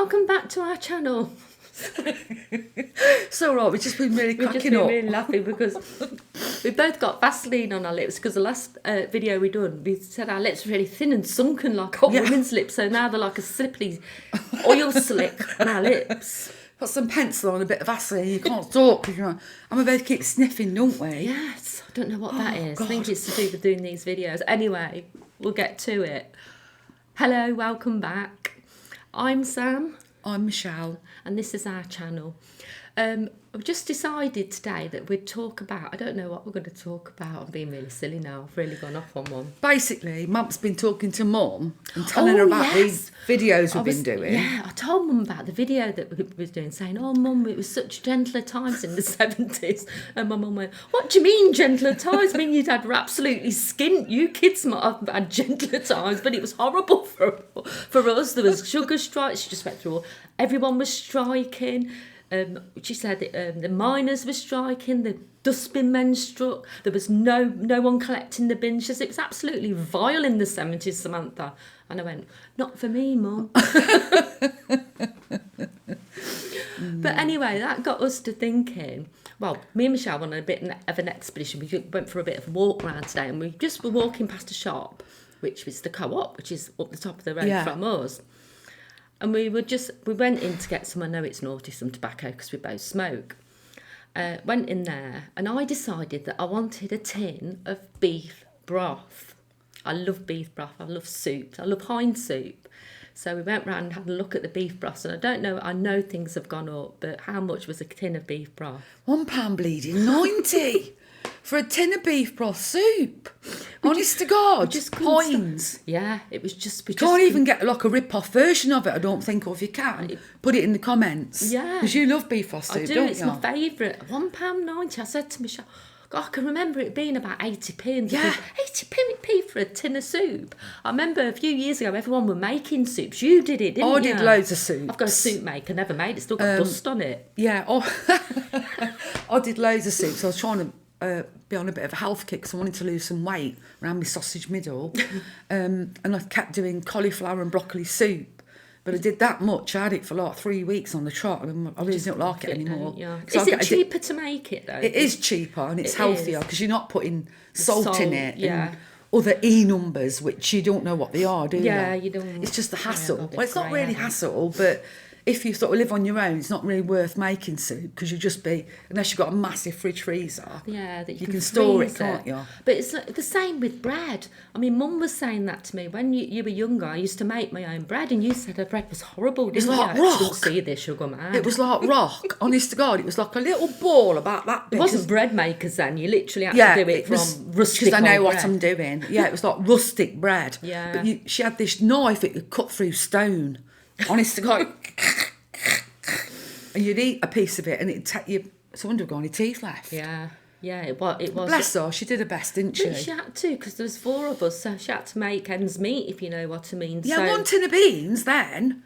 Welcome back to our channel. It's all right, we've just been really We've cracking just been up. really laughing because we've both got Vaseline on our lips because the last video we done, we said our lips were really thin and sunken like old women's lips, so now they're like a slippery oil slick on our lips. Put some pencil on, a bit of Vaseline, you can't talk because you're. And we both keep sniffing, don't we? Yes, I don't know what that is. God. I think it's to do with doing these videos. Anyway, we'll get to it. Hello, welcome back. I'm Sam. I'm Michelle. And this is our channel. I've just decided today that we'd talk about, I don't know what we're going to talk about. I'm being really silly now. I've really gone off on one. Basically, Mum's been talking to Mum and telling her about these videos we've been doing. Yeah, I told Mum about the video that we was doing, saying, oh, Mum, it was such gentler times in the 70s. And my mum went, what do you mean gentler times? I mean, your dad were absolutely skint. You kids might have had gentler times, but it was horrible for us. There was sugar strikes. She just went through all. Everyone was striking. She said the miners were striking, the dustbin men struck, there was no one collecting the bins. She said, it was absolutely vile in the 70s, Samantha. And I went, not for me, Mum. But anyway, that got us to thinking, well, me and Michelle went on a bit of an expedition. We went for a bit of a walk around today, and we just were walking past a shop, which was the Co-op, which is up the top of the road from us. And we went in to get some, I know it's naughty, some tobacco because we both smoke. Went in there and I decided that I wanted a tin of beef broth. I love beef broth, I love soup, I love hind soup. So we went round and had a look at the beef broth, and I know things have gone up, but how much was a tin of beef broth? £1 bleeding 90 for a tin of beef broth soup. Honest to God, just points. Yeah, it was just. You can't even get like a rip-off version of it, I don't think, or if you can, put it in the comments. Yeah. Because you love beef broth soup, I do, don't it's you? my favourite. £1.90. I said to Michelle, God, I can remember it being about 80p. And yeah. 80p for a tin of soup. I remember a few years ago, everyone were making soups. You did it, didn't you? I did loads of soups. I've got a soup maker, never made it, still got dust on it. Yeah, I did loads of soups. I was trying to be on a bit of a health kick because I wanted to lose some weight around my sausage middle. And I kept doing cauliflower and broccoli soup. But I did that much. I had it for like 3 weeks on the trot. I really don't like it anymore. Yeah. Is it cheaper to make it though? It is cheaper and it's healthier because you're not putting salt in it. Yeah. And other E numbers, which you don't know what they are, do you? Yeah, you don't. It's just the hassle. Well, it's not really hassle, but if you sort of live on your own, it's not really worth making soup because you just be, unless you've got a massive fridge freezer. Yeah, that you can store it, can't you? But it's the same with bread. I mean, Mum was saying that to me when you were younger. I used to make my own bread, and you said her bread was horrible. Didn't you? Like rock. I didn't see this, sugar man. It was like rock. Honest to God, it was like a little ball about that big. It wasn't bread makers then. You literally had to do it from rustic. Because I know what bread. I'm doing. Yeah, it was like rustic bread. Yeah. But she had this knife it could cut through stone. Honest to God. And you'd eat a piece of it and it'd take you, so I wonder if got any teeth left. Yeah, it was. Bless her, she did her best, didn't she? But she had to, because there was 4 of us, so she had to make ends meet, if you know what I mean. Yeah, 1 tin of beans then.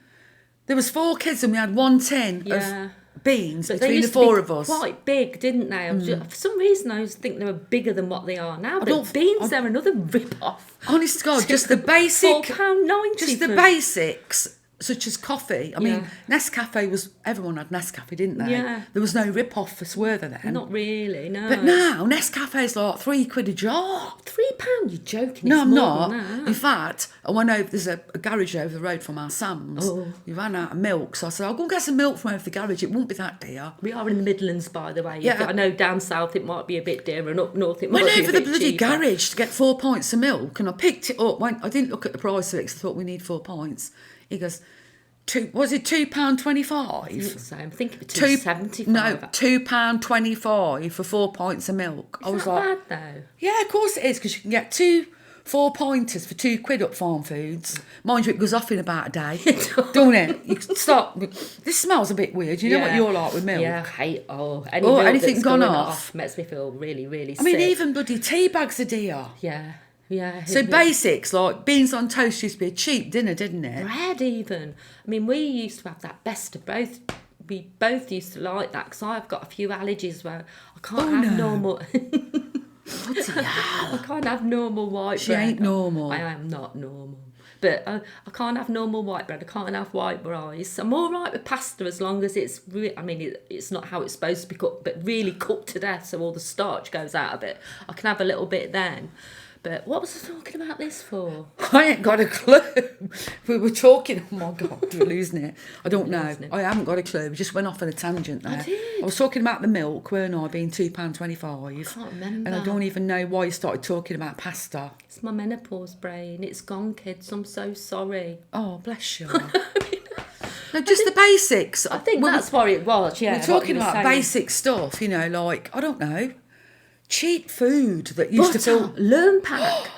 There was 4 kids and we had 1 tin of beans between the 4 of us. Quite big, didn't they? For some reason, I always think they were bigger than what they are now. But beans, they're another rip-off. Honest to God, just the basic... £4.90. Just the basics... Such as coffee. I mean, Nescafe was... Everyone had Nescafe, didn't they? Yeah. There was no rip-off for Swerther then. Not really, no. But now, Nescafe's like £3 a jar. £3? You're joking. No, it's I'm more not. Than that. In fact, I went over... There's a garage over the road from our Sam's. Oh. We ran out of milk. So I said, I'll go and get some milk from over the garage. It won't be that dear. We are in the Midlands, by the way. Yeah. I know down south it might be a bit dearer, and up north it might be a bit cheaper. Went over the bloody garage to get 4 pints of milk, and I picked it up. I didn't look at the price of it because I thought we need 4 pints. He goes... Was it £2.25? I think so. I'm thinking £2.75. No, £2.25 for 4 pints of milk. Is that bad though? Yeah, of course it is, because you can get 2 4-pointers for £2 up Farm Foods. Mind you, it goes off in about a day, don't it? You start. This smells a bit weird. You know what you're like with milk. Yeah, I hate anything gone off makes me feel really, really sick. I mean, even bloody tea bags are dear. Yeah. Yeah. So basics like beans on toast used to be a cheap dinner, didn't it? Bread even. I mean, we used to have that best of both. We both used to like that because I've got a few allergies where I can't have normal. Bloody hell. I can't have normal white She bread. ain't normal. I am not normal. But I can't have normal white bread. I can't have white rice. I'm all right with pasta as long as it's it's not how it's supposed to be cooked, but really cooked to death so all the starch goes out of it. I can have a little bit then. But what was I talking about this for? I ain't got a clue. We were talking, oh my God, we're losing it. I don't know. I haven't got a clue. We just went off on a tangent there. I did. I was talking about the milk, weren't I, being £2.25. I can't remember. And I don't even know why you started talking about pasta. It's my menopause brain. It's gone, kids. I'm so sorry. Oh, bless you. No, just the basics. I think that's what it was, yeah. We're talking about basic stuff, you know, like, I don't know, cheap food that used to feel... Learn pack.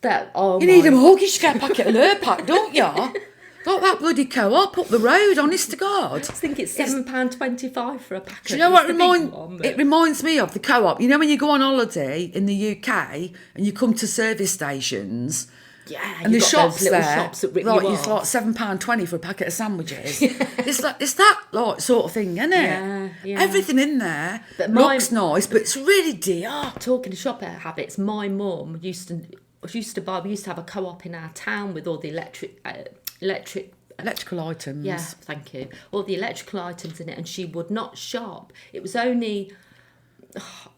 You need a mortgage to get a packet of Lurpak, don't you? Like that bloody co-op up the road, honest to God. I think it's £7.25 for a packet. Do you know what it reminds me of? The co-op. You know when you go on holiday in the UK and you come to service stations... Yeah, and the shops little there, shops that rip like you it's off. like £7.20 for a packet of sandwiches. It's that like sort of thing, isn't it? Yeah. Everything in there looks nice, but it's really dear. Talking of shop habits, my mum used to have a co-op in our town with all the Electrical items. Yeah, thank you. All the electrical items in it, and she would not shop. It was only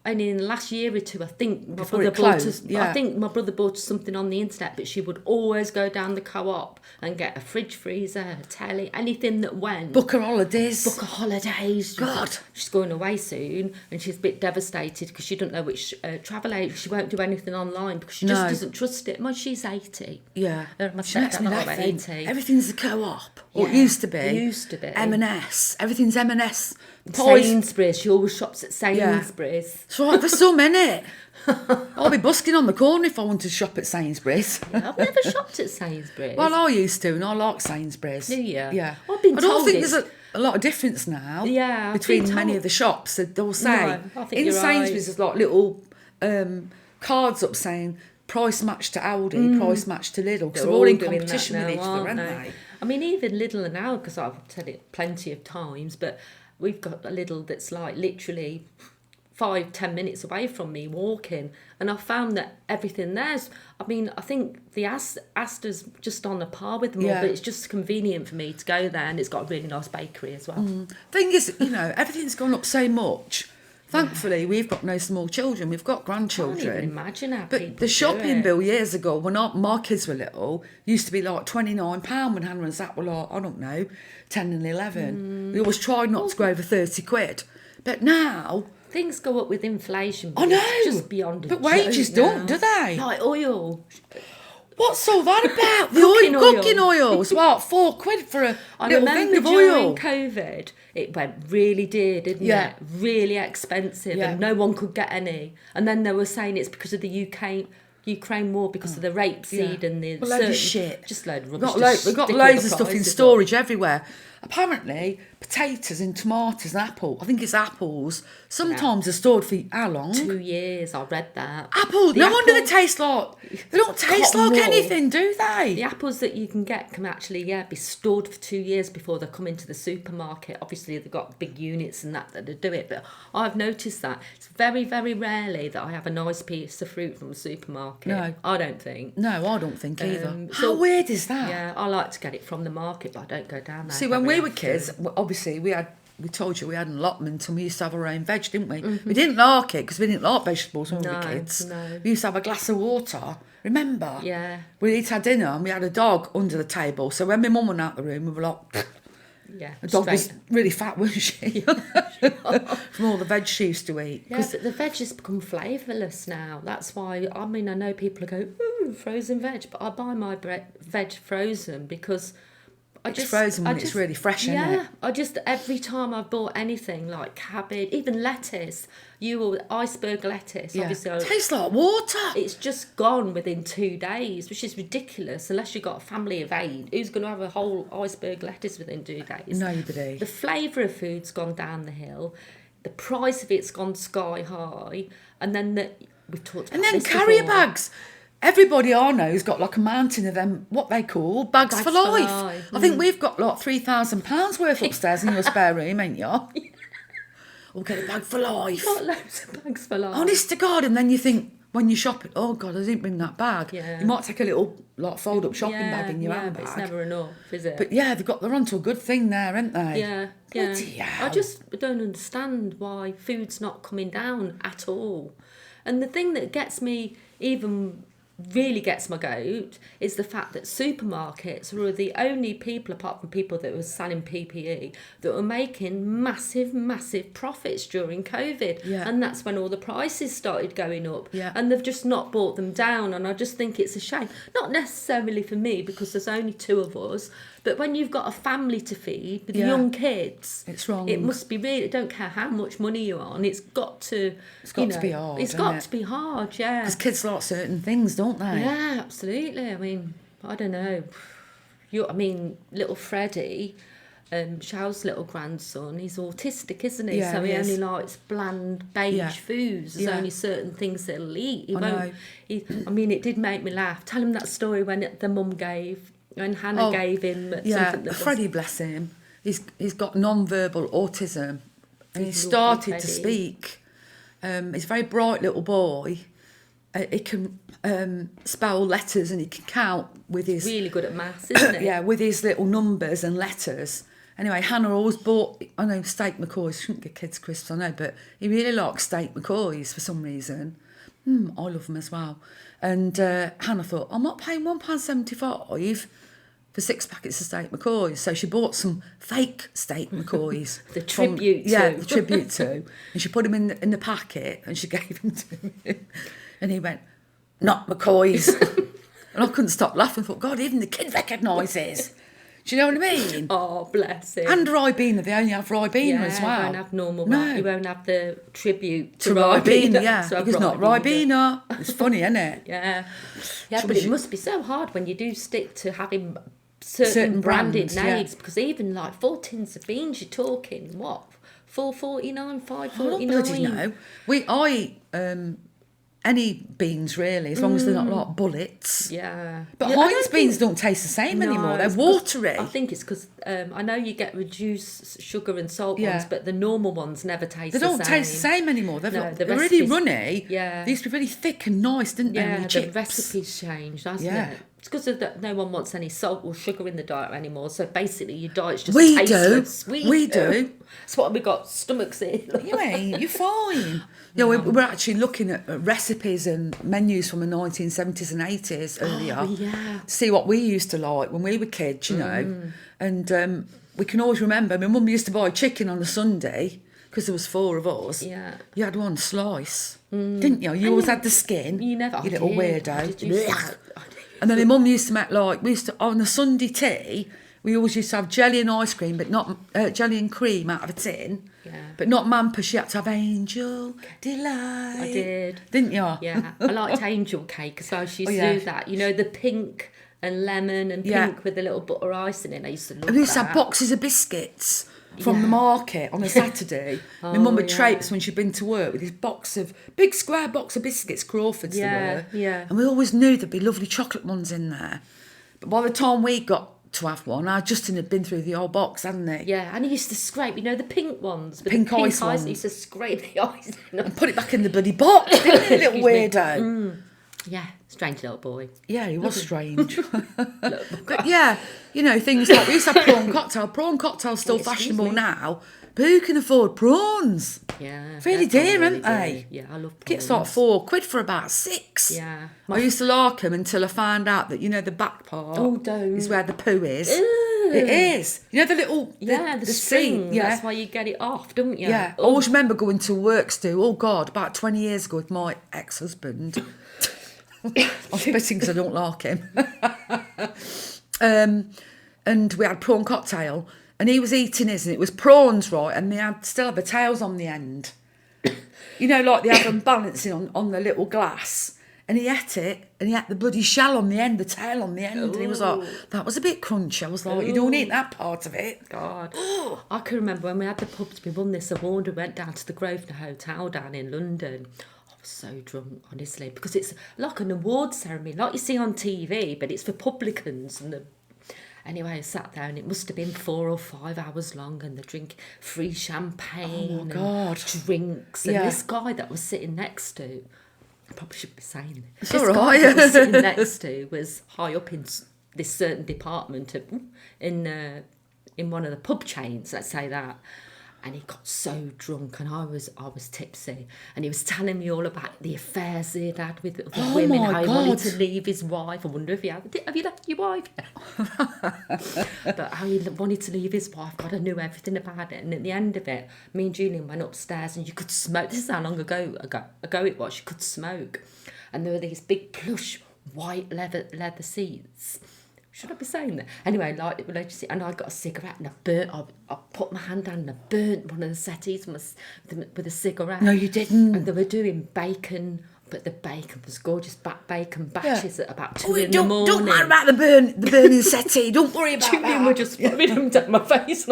in the last year or two, I think my brother bought us. Yeah. I think my brother bought us something on the internet, but she would always go down the co-op and get a fridge, freezer, a telly, anything that went. Book her holidays. God, she's going away soon, and she's a bit devastated because she doesn't know which travel agent. She won't do anything online because she just doesn't trust it. She's 80. Yeah, she makes me laugh. 80. Everything's a co-op. Or it used to be. M&S. Everything's M&S. Sainsbury's. She always shops at Sainsbury's. That's right, there's so many. I'll be busking on the corner if I want to shop at Sainsbury's. I've never shopped at Sainsbury's. Well, I used to, and I like Sainsbury's. Do you? Yeah. I've been I don't told think there's a lot of difference now between many of the shops. They'll say, I think in you're Sainsbury's, there's like little cards up saying price match to Aldi, price match to Lidl, because they're all in competition with each other, aren't they? I mean, even Lidl and Aldi, because I've said it plenty of times, but we've got a Lidl that's like literally 5-10 minutes away from me walking, and I found that everything there's, I mean, I think the Asda's just on a par with them all, but it's just convenient for me to go there, and it's got a really nice bakery as well. Thing is, you know, everything's gone up so much. Thankfully, we've got no small children. We've got grandchildren. I can't even imagine how but the shopping bill years ago, when my kids were little, used to be like £29 when Hannah and Zach were like, I don't know, 10 and 11. We always tried not to go over 30 quid. But now... Things go up with inflation. I know. It's just beyond But wages don't, do they? Like oil. What's all that about? Cooking oil. It's what, £4 for a little thing of oil? During COVID, it went really dear, didn't it? Really expensive, and no one could get any. And then they were saying it's because of the Ukraine war, because of the rapeseed and the load of shit. Just load of rubbish. We've got loads of stuff in storage everywhere. Apparently, potatoes and tomatoes and I think it's apples, sometimes are stored for how long? 2 years, I read that. Apples, no wonder they taste like, they don't taste like anything, do they? The apples that you can get can actually, be stored for 2 years before they come into the supermarket. Obviously, they've got big units and that do it, but I've noticed that. It's very, very rarely that I have a nice piece of fruit from the supermarket. No. I don't think. No, I don't think either. How weird is that? Yeah, I like to get it from the market, but I don't go down there. See, when we were kids, obviously we told you we had an allotment and we used to have our own veg, didn't we? We didn't like it because we didn't like vegetables when we were kids. No. We used to have a glass of water, remember? Yeah. We'd eat our dinner and we had a dog under the table. So when my mum went out the room, we were like... Yeah, the dog was really fat, wasn't she? From all the veg she used to eat. Yeah, but the veg has become flavourless now. That's why, I mean, I know people go, ooh, frozen veg, but I buy my veg frozen because... It's frozen when it's really fresh, isn't it? Yeah, every time I've bought anything like cabbage, even lettuce, iceberg lettuce, obviously. It tastes like water. It's just gone within 2 days, which is ridiculous, unless you've got a family of 8. Who's going to have a whole iceberg lettuce within 2 days? Nobody. The flavour of food's gone down the hill, the price of it's gone sky high, and then we've talked about this carrier before. bags. Everybody I know's got like a mountain of them, what they call bags for life. I think we've got like £3,000 worth upstairs in your spare room, ain't you? We'll get a bag for life. Got loads of bags for life. Honest to God, and then you think, when you're shopping, oh God, I didn't bring that bag. Yeah. You might take a little like fold-up shopping bag in your handbag. But it's never enough, is it? But yeah, they're onto a good thing there, aren't they? Yeah, Bloody yeah. hell. I just don't understand why food's not coming down at all. And the thing that really gets my goat is the fact that supermarkets were the only people, apart from people that were selling PPE, that were making massive, massive profits during COVID. Yeah. And that's when all the prices started going up. Yeah. And they've just not brought them down. And I just think it's a shame. Not necessarily for me, because there's only 2 of us, but when you've got a family to feed with young kids, it's wrong. It must be really, I don't care how much money you're on, it's got to be hard. It's got to be hard, yeah. Because kids like certain things, don't they? Yeah, absolutely. I mean, I don't know. Little Freddie, Xiao's little grandson, he's autistic, isn't he? Yeah, so he is. only likes bland beige foods. There's only certain things that he'll eat. It did make me laugh. Tell him that story when the mum gave, when Hannah gave him something that Freddie, bless him, he's got non-verbal autism, and he started to speak. He's a very bright little boy. He can spell letters, and he can count with his... Really good at maths, isn't he? Yeah, with his little numbers and letters. Anyway, Hannah always bought, I know, steak McCoys. Shouldn't get kids crisps, I know, but he really likes steak McCoys for some reason. I love them as well. And Hannah thought, I'm not paying £1.75 for 6 packets of steak McCoys. So she bought some fake steak McCoys. The tribute to. Yeah, the tribute to. And she put him in the packet, and she gave him to him. And he went, not McCoys. And I couldn't stop laughing. I thought, God, even the kid recognises. Do you know what I mean? Oh, bless him. And Ribena, they only have Ribena as well. You won't have normal No. You won't have the tribute to Ribena, yeah. So Because not Ribena. It's funny, isn't it? Yeah. Yeah, but it must be so hard when you do stick to having certain branded names, because even like 4 tins of beans, you're talking, what, $4.49, $5.49? I bloody know. I eat any beans, really, as long as they're not like bullets. Yeah. But Heinz beans don't taste the same anymore. They're watery. I think it's because I know you get reduced sugar and salt ones, but the normal ones never taste the same. They don't taste the same anymore. They're the really recipes, runny. Yeah. They used to be really thick and nice, didn't they? Yeah, the chips. recipe's changed, hasn't it? It's because no one wants any salt or sugar in the diet anymore. So basically, your diet's just tasteless. We do. That's what we got stomachs in. You ain't. You're fine. Yeah, we were actually looking at recipes and menus from the 1970s and 80s earlier. Oh, yeah. See what we used to like when we were kids, you know. And we can always remember, my mum used to buy chicken on a Sunday because there was 4 of us. Yeah. You had one slice, didn't you? You always had the skin. You never. You little weirdo. Did. And then my mum used to make, like, we used to, on the Sunday tea, we always used to have jelly and ice cream, but not jelly and cream out of a tin. Yeah. But not Mampa, she had to have Angel Delight. I did. Didn't you? Yeah. I liked angel cake, so she used to do that. You know, the pink and lemon and pink with a little butter icing in. I used to love that. And we used to have boxes of biscuits from the market on a Saturday. My mum would traipse when she'd been to work with this big square box of biscuits, Crawford's they were. Yeah. And we always knew there'd be lovely chocolate ones in there. But by the time we got to have one, our Justin had been through the old box, hadn't he? Yeah, and he used to scrape, you know, the pink ones. With Pink the ice ones. He used to scrape the ice. And put it back in the bloody box, didn't he, little weirdo? Yeah, strange little boy. Yeah, he was strange. But yeah, you know, things like we used to have prawn cocktail. Prawn cocktail's still fashionable now. But who can afford prawns? Yeah. Really dear, aren't they? Yeah, I love prawns. Gets like £4 for about 6. Yeah. I used to like them until I found out that, you know, the back part is where the poo is. Ew. It is. You know the little... the string. seat, yeah. That's why you get it off, don't you? Yeah. I always remember going to work, Stu, about 20 years ago with my ex-husband. I'm spitting because I don't like him. And we had prawn cocktail, and he was eating his, and it was prawns, right, and they still have the tails on the end. You know, like they have them balancing on the little glass. And he ate it, and he ate the bloody shell on the end, the tail on the end. And he was like, that was a bit crunchy. I was like, you don't eat that part of it. God. I can remember when we had the pubs, we won this award, we went down to the Grosvenor Hotel down in London. I was so drunk, honestly, because it's like an award ceremony, like you see on TV, but it's for publicans. Anyway, I sat there, and it must have been 4 or 5 hours long, and they drink free champagne and drinks. And this guy that was sitting next to, I probably shouldn't be saying it. It's This all guy right. that I was sitting next to was high up in this certain department in one of the pub chains, let's say that. And he got so drunk, and I was tipsy, and he was telling me all about the affairs he'd had with other Oh women, my how he God. wanted to leave his wife. I wonder if have you left your wife yet? But how he wanted to leave his wife. God, I knew everything about it. And at the end of it, me and Julian went upstairs, and you could smoke. This is how long ago it was. You could smoke, and there were these big plush white leather seats. Should I be saying that? Anyway, and I got a cigarette, and I put my hand down and I burnt one of the settees with a cigarette. No, you didn't. And they were doing bacon, but the bacon was gorgeous, bacon batches at about 2 in the Don't morning. matter about the burning settee. Don't worry about Julian that. were just rubbing them down my face.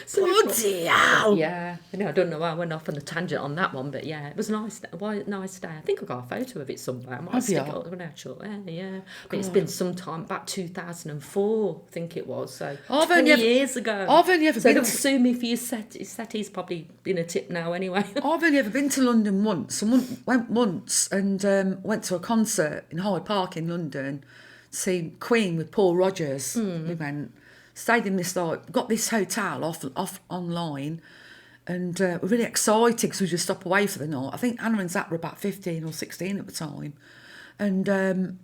So Bloody hell. yeah, I don't know why I went off on a tangent on that one, but yeah, it was a nice day. I think I got a photo of it somewhere. I might Have stick you? it up when I short hair, yeah. But it's been some time, about 2004, I think it was, so I've 20 only years ago. I've only ever so been they'll to- sue me for your settee's probably in a tip now anyway. I've only ever been to London once. I went once and went to a concert in Hyde Park in London, seen Queen with Paul Rogers. We went, stayed in this, got this hotel off online, and we're really excited because we just stopped away for the night. I think Anna and Zach were about 15 or 16 at the time, and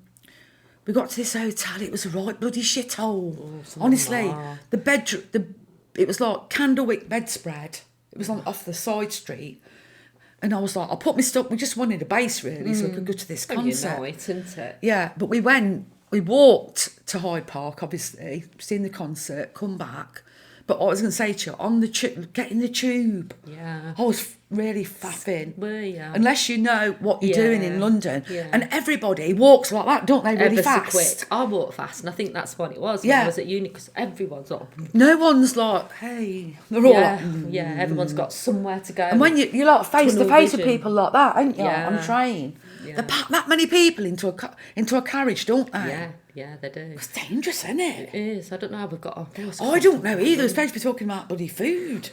we got to this hotel. It was a right bloody shithole. Honestly, it was like candlewick bedspread. It was off the side street. And I was like, I put my stuff, we just wanted a base really, so we could go to this concert. You know it, isn't it? Yeah, but we walked to Hyde Park, obviously, seen the concert, come back. But I was going to say to you, on the get in the tube. Yeah. I was really faffing. Were you? Unless you know what you're doing in London. Yeah. And everybody walks like that, don't they, really Ever so fast? quick. I walk fast, and I think that's what it was when Yeah. I was at uni, because everyone's like, No one's like, hey. They're all like, yeah, everyone's got somewhere to go. And when you're like face to Tunnel face with vision. people like that, ain't you? Yeah. On a train. Yeah. They pack that many people into a carriage, don't they? Yeah, they do. It's dangerous, isn't it? It is. I don't know how we've got I don't know either. We're supposed to be talking about bloody food.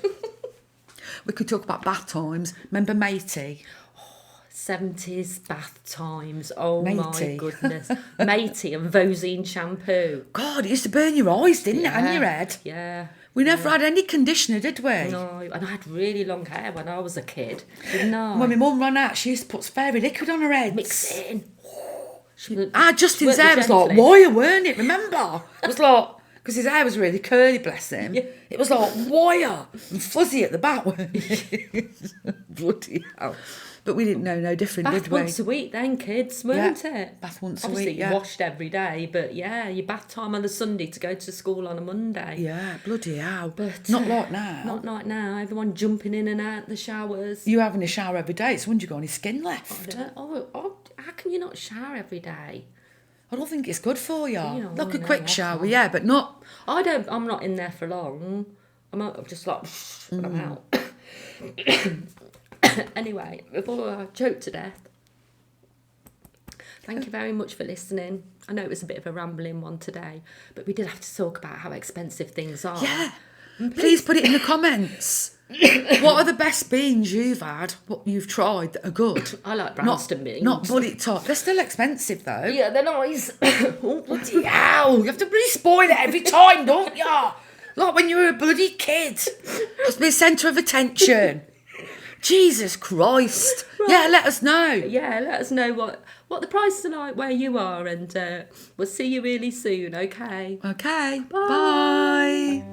We could talk about bath times. Remember Matey? 70s bath times. Oh Matey. my goodness. Matey and Vosine shampoo. God, it used to burn your eyes, didn't it, and your head? Yeah. We never had any conditioner, did we? No, and I had really long hair when I was a kid, didn't I? When my mum ran out, she used to put fairy liquid on her head. Mix it in. Justin's Worked hair was like gently. wire, weren't it? Remember? It was like, because his hair was really curly, bless him. Yeah. It was like wire and fuzzy at the back. Bloody hell. But we didn't know no different, Bath did we? once a week then, kids, weren't it? Bath once a Obviously, week, yeah. you washed every day, but yeah, your bath time on a Sunday to go to school on a Monday. Yeah, bloody hell. But Not like now. Not like now. Everyone jumping in and out the showers. You having a shower every day, so when you got any skin left? How can you not shower every day? I don't think it's good for you. Yeah, Like a no, quick that's shower, fine. yeah, but not... I'm not in there for long. I'm just like, when I'm out. Anyway, before I choke to death, thank you very much for listening. I know it was a bit of a rambling one today, but we did have to talk about how expensive things are. Yeah. Please put it in the comments. What are the best beans you've had, what you've tried that are good? I like Branston beans. Not bullet top. They're still expensive though. Yeah, they're nice. Oh, bloody Ow, you have to really spoil it every time, don't you? Like when you were a bloody kid. Must be a centre of attention. Jesus Christ. Right. Yeah, let us know. Yeah, let us know what the prices are like where you are, and we'll see you really soon, okay? Okay, bye.